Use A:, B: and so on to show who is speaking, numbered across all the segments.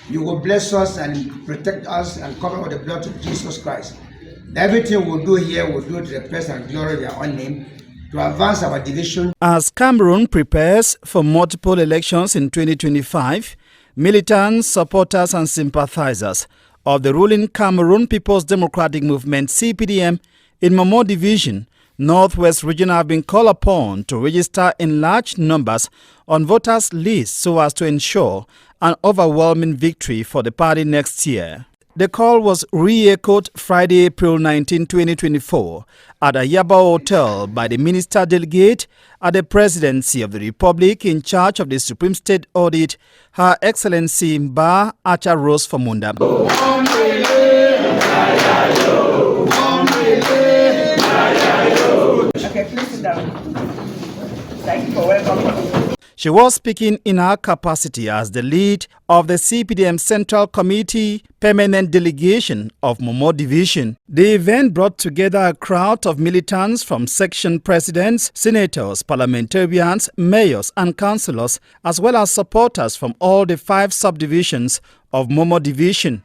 A: you will bless us and protect us and cover with the blood of Jesus Christ. Everything we'll do here, we'll do to the praise and glory of your own name to advance our division.
B: As Cameroon prepares for multiple elections in 2025, militants, supporters and sympathizers of the ruling Cameroon People's Democratic Movement CPDM in Momo Division, Northwest Region have been called upon to register in large numbers on voters' lists so as to ensure an overwhelming victory for the party next year. The call was re-echoed Friday, April 19, 2024 at Ayaba Hotel by the Minister Delegate at the Presidency of the Republic in charge of the Supreme State Audit, Her Excellency Mbah Acha Rose for Munda.
C: Okay, please sit down. Thank you for welcoming.
B: She was speaking in her capacity as the lead of the CPDM Central Committee Permanent Delegation of Momo Division. The event brought together a crowd of militants from section presidents, senators, parliamentarians, mayors and councillors, as well as supporters from all the 5 subdivisions of Momo Division.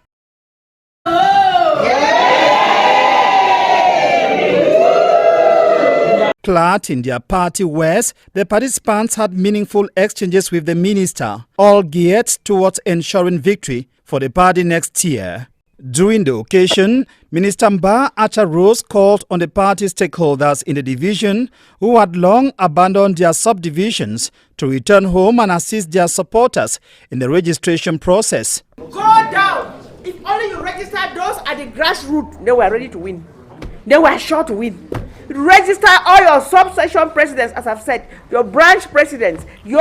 B: Clad in their party wares, the participants had meaningful exchanges with the minister, all geared towards ensuring victory for the party next year. During the occasion, Minister Mbah Acha Rose called on the party stakeholders in the division who had long abandoned their subdivisions to return home and assist their supporters in the registration process.
C: Go down! If only you register those at the grassroots, they were ready to win. They were sure to win. Register all your subsection presidents, as I've said, your branch presidents, your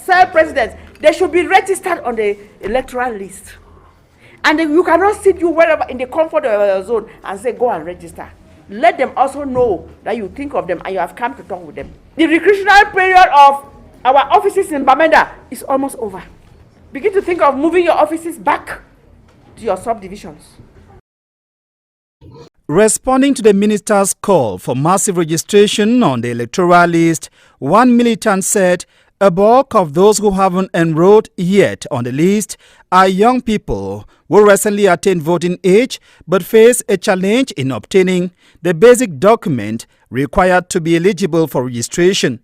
C: cell presidents. They should be registered on the electoral list. And then you cannot sit you wherever in the comfort of your zone and say, go and register. Let them also know that you think of them and you have come to talk with them. The recreational period of our offices in Bamenda is almost over. Begin to think of moving your offices back to your subdivisions.
B: Responding to the minister's call for massive registration on the electoral list, one militant said a bulk of those who haven't enrolled yet on the list are young people who recently attained voting age but face a challenge in obtaining the basic document required to be eligible for registration.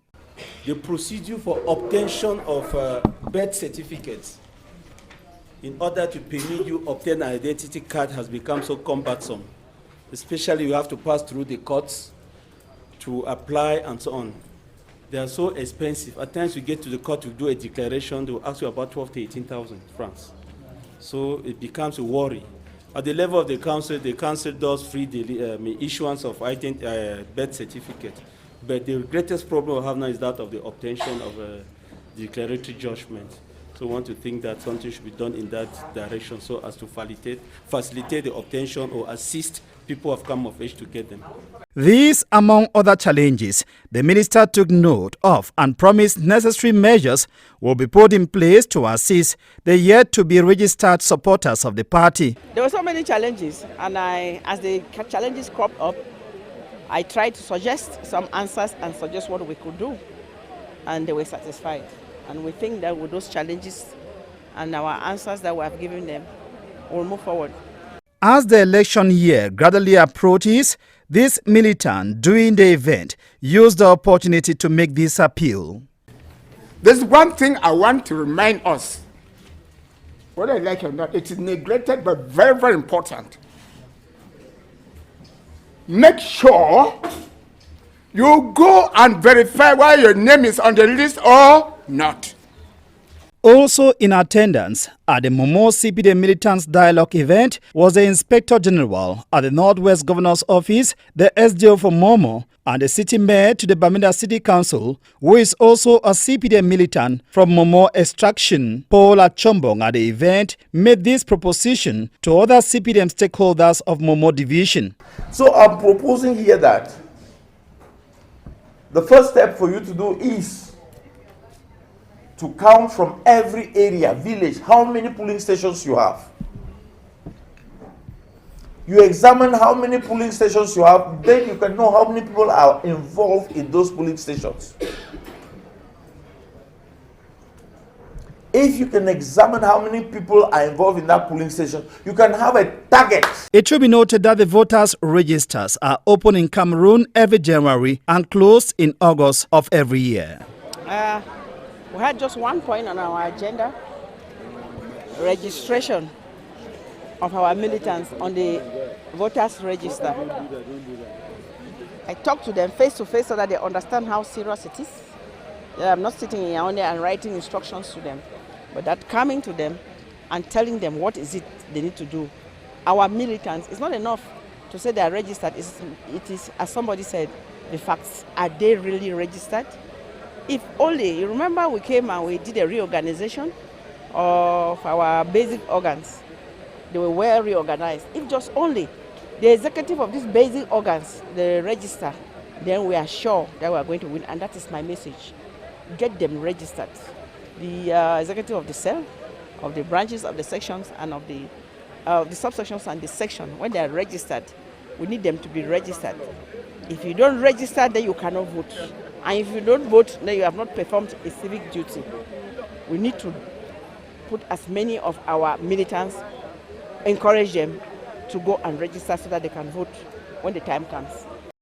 D: The procedure for obtention of birth certificates in order to permit you obtain an identity card has become so cumbersome. Especially you have to pass through the courts to apply and so on. They are so expensive. At times you get to the court to do a declaration, they will ask you about 12 to 18,000 francs. So it becomes a worry. At the level of the council does free issuance of birth certificate. But the greatest problem we have now is that of the obtention of a declaratory judgment. So we want to think that something should be done in that direction so as to facilitate the obtention or assist people who have come of age to get them.
B: These, among other challenges, the minister took note of and promised necessary measures will be put in place to assist the yet-to-be registered supporters of the party.
C: There were so many challenges, and as the challenges cropped up, I tried to suggest some answers and suggest what we could do, and they were satisfied. And we think that with those challenges and our answers that we have given them, we'll move forward.
B: As the election year gradually approaches, this militant during the event used the opportunity to make this appeal.
E: There's one thing I want to remind us, whether I like it or not, it is neglected but very, very important. Make sure you go and verify whether your name is on the list or not.
B: Also in attendance at the Momo CPDM Militants Dialogue event was the Inspector General at the Northwest Governor's Office, the SDO for Momo, and the City Mayor to the Bamenda City Council, who is also a CPDM militant from Momo Extraction. Paul Achombong at the event made this proposition to other CPDM stakeholders of Momo Division.
F: So I'm proposing here that the first step for you to do is to count from every area, village, how many polling stations you have. You examine how many polling stations you have, then you can know how many people are involved in those polling stations. If you can examine how many people are involved in that polling station, you can have a target.
B: It should be noted that the voters' registers are open in Cameroon every January and closed in August of every year.
C: We had just one point on our agenda: registration of our militants on the voters' register. I talked to them face to face so that they understand how serious it is. I'm not sitting here only and writing instructions to them, but that coming to them and telling them what is it they need to do. Our militants, it's not enough to say they are registered. It is, as somebody said, the facts. Are they really registered? If only, you remember we came and we did a reorganization of our basic organs. They were well reorganized. If just only the executive of these basic organs, the register, then we are sure that we are going to win. And that is my message. Get them registered. The executive of the cell, of the branches, of the sections, and of the subsections and the section, when they are registered, we need them to be registered. If you don't register, then you cannot vote. And if you don't vote, then you have not performed a civic duty. We need to put as many of our militants, encourage them to go and register so that they can vote when the time comes.